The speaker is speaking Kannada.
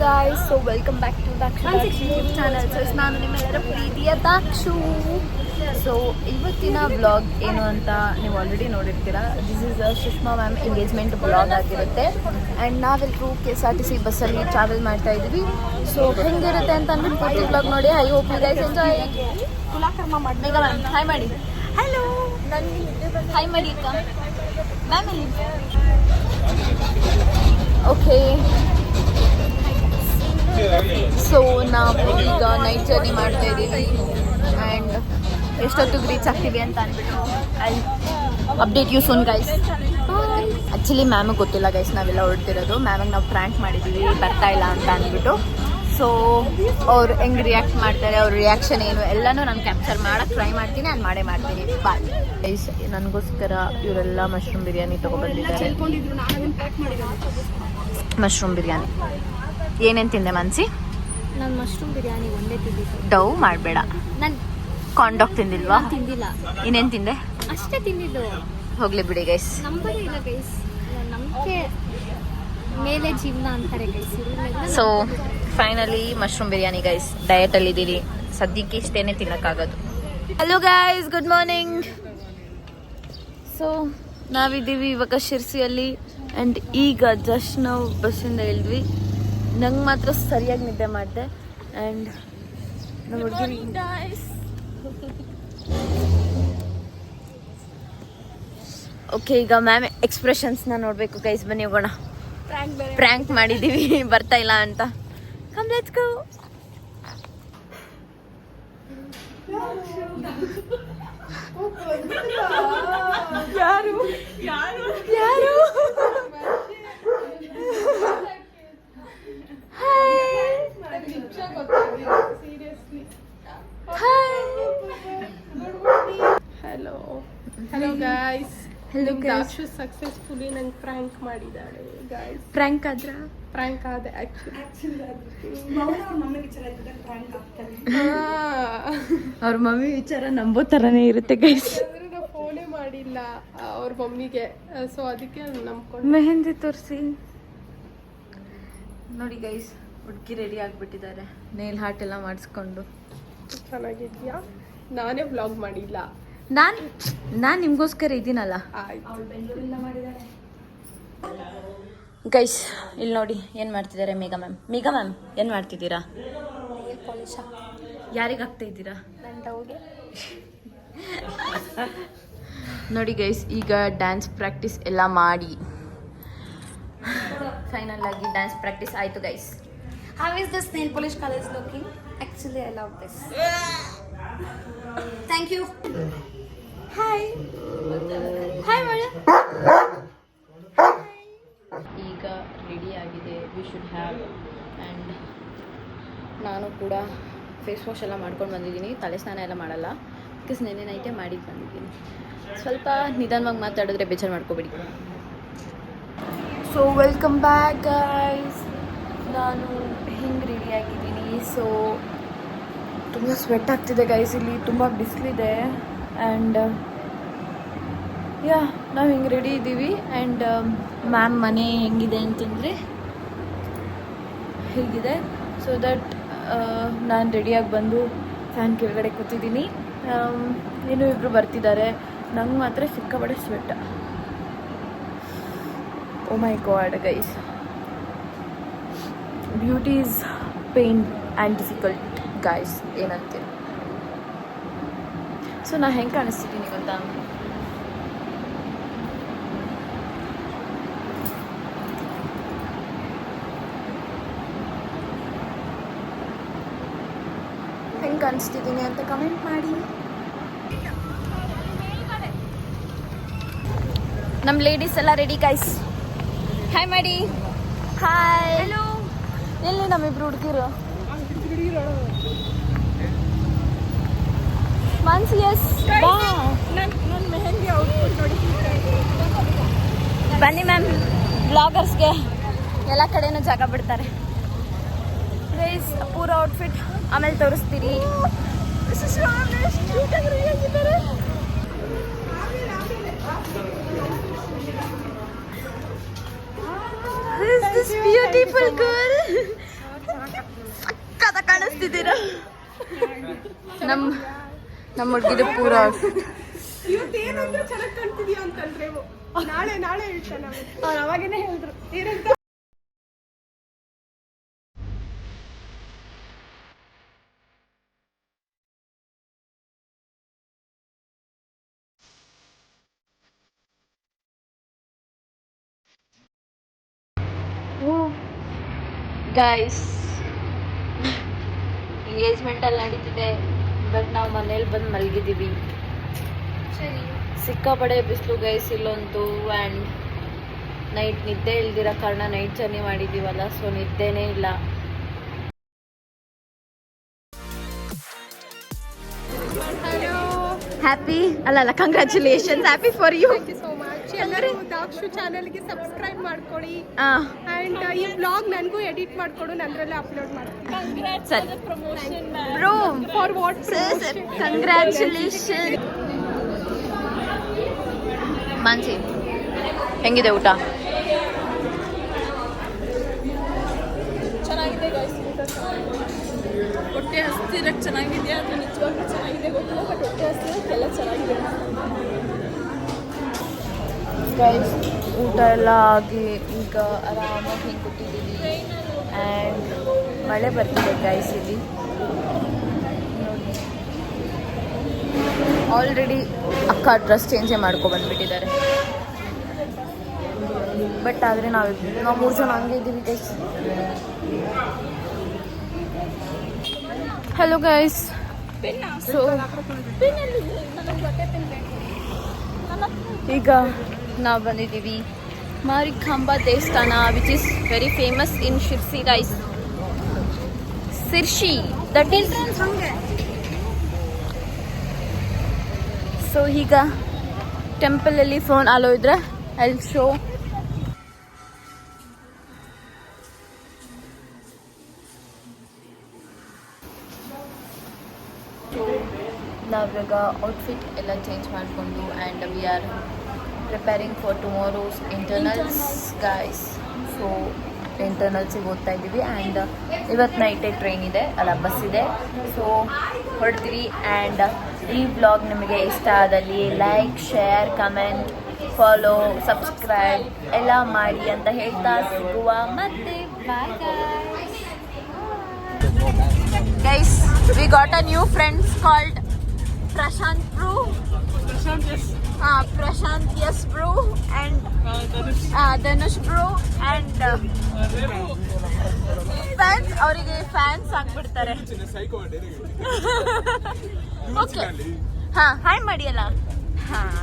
guys, so welcome back to Dakshu YouTube channel. So ನಾನು ನಿಮ್ಮೆಲ್ಲರ ಪ್ರೀತಿಯ ದಾಕ್ಷು. ಸೊ ಇವತ್ತಿನ ವ್ಲಾಗ್ ಏನು ಅಂತ ನೀವು ಆಲ್ರೆಡಿ ನೋಡಿರ್ತೀರ. This is Sushma ma'am engagement vlog ಆಗಿರುತ್ತೆ. ಆ್ಯಂಡ್ ನಾವೆಲ್ಲರೂ KSRTC ಬಸ್ಸಲ್ಲಿ ಟ್ರಾವೆಲ್ ಮಾಡ್ತಾ ಇದ್ದೀವಿ. ಸೊ ಹೆಂಗಿರುತ್ತೆ ಅಂತ ಅಂದ್ಬಿಟ್ಟು ಪೂರ್ತಿ ವ್ಲಾಗ್ ನೋಡಿ. I hope you guys enjoy. ಕುಲಾಕರ್ಮ ಮಾಡಿ ಮೇಘ ಮ್ಯಾಮ್ ಹಾಯ್ ಮಾಡಿ. ಹಲೋ ಹಾಯ್ ಮಾಡಿ ಅಕ್ಕ ಮ್ಯಾಮ್ ಇಲ್ಲಿ. ಓಕೆ, ಸೊ ನಾವು ಈಗ ನೈಟ್ ಜರ್ನಿ ಮಾಡ್ತಾ ಇದ್ದೀವಿ. ಆ್ಯಂಡ್ ಎಷ್ಟೊತ್ತಿಗೆ ರೀಚ್ ಆಗ್ತೀವಿ ಅಂತ ಅಂದ್ಬಿಟ್ಟು I update you soon guys. Actually ಮ್ಯಾಮಿಗೆ ಗೊತ್ತಿಲ್ಲ ಗೈಸ್ ನಾವೆಲ್ಲ ಹೊರಡ್ತಿರೋದು. ಮ್ಯಾಮಿಗೆ ನಾವು ಪ್ರ್ಯಾಂಕ್ ಮಾಡಿದ್ದೀವಿ ಬರ್ತಾ ಇಲ್ಲ ಅಂತ ಅಂದ್ಬಿಟ್ಟು. ಸೊ ಅವ್ರು ಹೆಂಗೆ ರಿಯಾಕ್ಟ್ ಮಾಡ್ತಾರೆ, ಅವ್ರ ರಿಯಾಕ್ಷನ್ ಏನು ಎಲ್ಲನೂ ನಾನು ಕ್ಯಾಪ್ಚರ್ ಮಾಡೋಕ್ಕೆ ಟ್ರೈ ಮಾಡ್ತೀನಿ. ನಾನು ಮಾಡೇ ಮಾಡ್ತೀನಿ. Bye guys. ನನಗೋಸ್ಕರ ಇವರೆಲ್ಲ ಮಶ್ರೂಮ್ ಬಿರಿಯಾನಿ ತೊಗೊಬಂದಿದ್ದಾರೆ. ಮಶ್ರೂಮ್ ಬಿರಿಯಾನಿ ಏನೇನು ತಿಂದೆ ಮನ್ಸಿ? ನಾನು ಮಶ್ರೂಮ್ ಬಿರಿಯಾನಿ ಒಂದೇ ತಿಂದಿದ್ದು. ಡವ್ ಮಾಡಬೇಡ. ನಾನು ಕಾಂಡಾಕ್ ತಿಂದಿಲ್ವಾ? ತಿಂದಿಲ್ಲ. ಇನ್ನೇನು ತಿಂದೆ? ಅಷ್ಟೇ ತಿಂದಿದ್ದು. ಹೋಗ್ಲಿ ಬಿಡಿ ಗೈಸ್. ನಂಬರೇ ಇಲ್ಲ ಗೈಸ್. ನಂಬಿಕೆ ಮೇಲೆ ಜೀವನ ಅಂತಾರೆ guys. So finally mushroom biryani guys. ಡಯಟಲ್ಲಿದ್ದೀರಿ ಸದ್ಯಕ್ಕೆ, ಇಷ್ಟೇನೆ ತಿನ್ನೋಕ್ಕಾಗೋದು. Hello guys, good morning. So ನಾವಿದ್ದೀವಿ ಇವಾಗ ಶಿರ್ಸಿಯಲ್ಲಿ. ಆ್ಯಂಡ್ ಈಗ ಜಸ್ಟ್ ನಾವು ಬಸ್ಸಿಂದ ಇಳಿದ್ವಿ. ನಂಗೆ ಮಾತ್ರ ಸರಿಯಾಗಿ ನಿದ್ದೆ ಮಾಡಿದೆ. ಆ್ಯಂಡ್ ನಮ್ಮ ಹುಡುಗಿ ಓಕೆ, ಈಗ ಮ್ಯಾಮ್ ಎಕ್ಸ್ಪ್ರೆಷನ್ಸ್ನ ನೋಡಬೇಕು ಗೈಸ್. ಬನ್ನಿ ಹೋಗೋಣ. ಪ್ರ್ಯಾಂಕ್ ಮಾಡಿದ್ದೀವಿ ಬರ್ತಾ ಇಲ್ಲ ಅಂತ. Come let's go. ಯಾರು ಯಾರು ಯಾರು? Hello hello guys. Dakshu successfully ನಂಗೆ ಪ್ರ್ಯಾಂಕ್ ಮಾಡಿದ್ದಾಳೆ ಗಾಯ್ಸ್. ಪ್ರ್ಯಾಂಕ್ ಆದ್ರ? ಪ್ರ್ಯಾಂಕ್ ಆದ ಅವ್ರ ಮಮ್ಮಿ ವಿಚಾರ ನಂಬೋ ಥರನೇ ಇರುತ್ತೆ ಗೈಸ್. ನಾವು ಫೋನೇ ಮಾಡಿಲ್ಲ ಅವ್ರ ಮಮ್ಮಿಗೆ. ಸೊ ಅದಕ್ಕೆ ನಂಬ್ಕೊಂಡು ಮೆಹಂದಿ ತೋರಿಸಿ ನೋಡಿ ಗೈಸ್. ಹುಡುಗಿ ರೆಡಿ ಆಗಿಬಿಟ್ಟಿದ್ದಾರೆ, ನೇಲ್ ಹಾರ್ಟ್ ಎಲ್ಲ ಮಾಡಿಸ್ಕೊಂಡು. ಚೆನ್ನಾಗಿದ್ಯಾ? ನಾನೇ ವ್ಲಾಗ್ ಮಾಡಿಲ್ಲ. ನಾನು ನಿಮಗೋಸ್ಕರ ಇದ್ದೀನಲ್ಲ. ಗೈಸ್ ಇಲ್ಲಿ ನೋಡಿ ಏನು ಮಾಡ್ತಿದ್ದಾರೆ ಮೇಘ ಮ್ಯಾಮ್. ಮೇಘ ಮ್ಯಾಮ್ ಏನು ಮಾಡ್ತಿದ್ದೀರಾ? ಯಾರಿಗೆ ಆಗ್ತಾ ಇದ್ದೀರಾ? ನೋಡಿ ಗೈಸ್, ಈಗ ಡ್ಯಾನ್ಸ್ ಪ್ರಾಕ್ಟೀಸ್ ಎಲ್ಲ ಮಾಡಿ ಫೈನಲ್ ಆಗಿ ಡ್ಯಾನ್ಸ್ ಪ್ರಾಕ್ಟೀಸ್ ಆಯಿತು guys. How is this nail polish colors looking? Actually, I love this. Thank you. Hi. Hi, Maya. ಈಗ ರೆಡಿ ಆಗಿದೆ. We should have. ಆ್ಯಂಡ್ ನಾನು ಕೂಡ ಫೇಸ್ ವಾಶ್ ಎಲ್ಲ ಮಾಡ್ಕೊಂಡು ಬಂದಿದ್ದೀನಿ. ತಲೆ ಸ್ನಾನ ಎಲ್ಲ ಮಾಡಲ್ಲ, ಬಿಕಾಸ್ ನೆನ್ನೆ ನೈಟೇ ಮಾಡಿದ್ದು ಬಂದಿದ್ದೀನಿ. ಸ್ವಲ್ಪ ನಿಧಾನವಾಗಿ ಮಾತಾಡಿದ್ರೆ ಬೇಜಾರು ಮಾಡ್ಕೋಬೇಡಿ. So welcome back guys. ನಾನು ಹಿಂಗೆ ರೆಡಿ ಆಗಿದ್ದೀನಿ. ಸೊ ತುಂಬ ಸ್ವೆಟ್ ಆಗ್ತಿದೆ ಗೈಸ್, ಇಲ್ಲಿ ತುಂಬ ಬಿಸಿಲಿದೆ. ಆ್ಯಂಡ್ ಯಾ ನಾವು ಹಿಂಗೆ ರೆಡಿ ಇದ್ದೀವಿ. ಆ್ಯಂಡ್ ಮ್ಯಾಮ್ ಮನೆ ಹೆಂಗಿದೆ ಅಂತಂದರೆ ಹೀಗಿದೆ. ಸೊ ದಟ್ ನಾನು ರೆಡಿಯಾಗಿ ಬಂದು ಫ್ಯಾನ್ ಕೆಳಗಡೆ ಕೂತಿದ್ದೀನಿ. ಇನ್ನೂ ಇಬ್ಬರು ಬರ್ತಿದ್ದಾರೆ. ನಂಗೆ ಮಾತ್ರ ಸಿಕ್ಕಾಪಟ್ಟೆ sweat. Oh my god guys, beauty is pain and difficult guys ಏನಂತೀರ. ಸೊ ನಾನು ಹೆಂಗೆ ಕಾಣಿಸ್ತಿದ್ದೀನಿ ಗೊತ್ತಾ? ಹೆಂಗೆ ಕಾಣಿಸ್ತಿದ್ದೀನಿ ಅಂತ ಕಮೆಂಟ್ ಮಾಡಿ. ನಮ್ಮ ಲೇಡೀಸ್ ಎಲ್ಲ ರೆಡಿ ಗೈಸ್. ಹಾಯ್ ಮಾಡಿ. ಹಾಯ್. ಹಲೋ. ಎಲ್ಲಿ ನಮ್ಮಿಬ್ರು ಹುಡುಗಿರು? ಮನ್ಸಿ ಎಸ್ ಬನ್ನಿ ಮ್ಯಾಮ್. ಬ್ಲಾಗರ್ಸ್ಗೆ ಎಲ್ಲ ಕಡೆನೂ ಜಾಗ ಬಿಡ್ತಾರೆ ಗೈಸ್. ಪೂರ ಔಟ್ಫಿಟ್ ಆಮೇಲೆ ತೋರಿಸ್ತೀರಿ. Who is this beautiful girl? ನಮ್ಮ ಹುಡುಗಿದು ಪೂರ ಔಟ್ಫಿಟ್. ಇವತ್ತೇನಂದ್ರೆ ಚೆನ್ನಾಗಿ ಕಾಣ್ತಿದ್ಯಾ ಅಂತಂದ್ರೆ ನಾಳೆ ಹೇಳ್ತಾನೆ ಅವ್ರು ಅವಾಗೇನೆ ಹೇಳಿದ್ರು ಏನಂತ. ಗೈಸ್ ಎಂಗೇಜ್ಮೆಂಟ್ ಅಲ್ಲಿ ನಡೀತಿದೆ, ಬಟ್ ನಾವು ಮನೇಲಿ ಬಂದು ಮಲಗಿದ್ದೀವಿ. ಸಿಕ್ಕಾಪಡೆ ಬಿಸಿಲು ಗೈಸ್ ಇಲ್ಲಂತೂ. ಆ್ಯಂಡ್ ನೈಟ್ ನಿದ್ದೆ ಇಲ್ದಿರೋ ಕಾರಣ ನೈಟ್ ಜರ್ನಿ ಮಾಡಿದ್ದೀವಲ್ಲ, ಸೊ ನಿದ್ದೆನೇ ಇಲ್ಲ. ಹ್ಯಾಪಿ ಅಲ್ಲ congratulations, happy for you. Thank you so much. ಎಲ್ಲರೂ ದಾಕ್ಷು ಚಾನಲ್ಗೆ ಸಬ್ಸ್ಕ್ರೈಬ್ ಮಾಡ್ಕೊಳ್ಳಿ. ಆ್ಯಂಡ್ ಈ ಬ್ಲಾಗ್ ನನಗೂ ಎಡಿಟ್ ಮಾಡಿಕೊಡು, ನಂದ್ರಲ್ಲೇ ಅಪ್ಲೋಡ್ ಮಾಡ್ತೀನಿ. ಸರಿ bro, for what? Congratulation. Mansi ಹೆಂಗಿದೆ ಊಟ? ಚೆನ್ನಾಗಿದೆ ಗೈಸ್, ಹೊಟ್ಟೆ ಹಸ್ತಿರಕ್ಕೆ ಚೆನ್ನಾಗಿದೆಯಾ ಅದು ನಿಜವಾಗ್ಲೂ ಚೆನ್ನಾಗಿದೆ ಗೊತ್ತಿಲ್ಲ, ಬಟ್ ಹೊಟ್ಟೆ ಹಸ್ತಿರಕ್ಕೆಲ್ಲ ಚೆನ್ನಾಗಿದೆ ಗೈಸ್. ಊಟ ಎಲ್ಲ ಆಗಿ ಈಗ ಆರಾಮಾಗಿ ಹಿಂಗೆ ಕೂತಿದ್ದೀವಿ. ಆ್ಯಂಡ್ ಮಳೆ ಬರ್ತಿದೆ ಗೈಸ್ ಇಲ್ಲಿ ನೋಡಿ. ಆಲ್ರೆಡಿ ಅಕ್ಕ ಡ್ರೆಸ್ ಚೇಂಜೇ ಮಾಡ್ಕೊಬಂದ್ಬಿಟ್ಟಿದ್ದಾರೆ. ಬಟ್ ಆದರೆ ನಾವು 3 ಜನ ಹಂಗೆ ಇದ್ದೀವಿ ಗೈಸ್. Hello guys. ಸೊ ಈಗ ನಾವು ಬಂದಿದ್ದೀವಿ ಮಾರಿಕಾಂಬ ದೇವಸ್ಥಾನ, which is very famous in Sirsi guys. Sirsi that is. So ಈಗ ಟೆಂಪಲಲ್ಲಿ ಫೋನ್ ಅಲೋ ಇದ್ರೆ ಐ ವಿಲ್ ಶೋ. ನಾವೀಗ ಔಟ್ಫಿಟ್ ಎಲ್ಲ ಚೇಂಜ್ ಮಾಡಿಕೊಂಡು and we are preparing for tomorrow's internals guys. So ಇಂಟರ್ನಲ್ಸಿಗೆ ಓದ್ತಾ ಇದ್ದೀವಿ. ಆ್ಯಂಡ್ ಇವತ್ತು ನೈಟೇ ಟ್ರೈನ್ ಇದೆ, ಅಲ್ಲ ಬಸ್ ಇದೆ. ಸೊ ಹೊರಡ್ತೀವಿ. ಆ್ಯಂಡ್ ಈ ಬ್ಲಾಗ್ ನಿಮಗೆ ಇಷ್ಟ ಆದಲ್ಲಿ like, share, comment, follow, subscribe ಎಲ್ಲ ಮಾಡಿ ಅಂತ ಹೇಳ್ತಾ ಸಿಗುವ ಮತ್ತೆ. Bye guys. We got a new friends called Prashant Bro. Prashant yes bro and Dhanush bro and fans ಅವರಿಗೆ ಫ್ಯಾನ್ಸ್ ಆಗ್ಬಿಡ್ತಾರೆ. ಓಕೆ, ಹಾಂ ಹಾಯ್ ಮಾಡಿ ಅಲ್ಲ. ಹಾಂ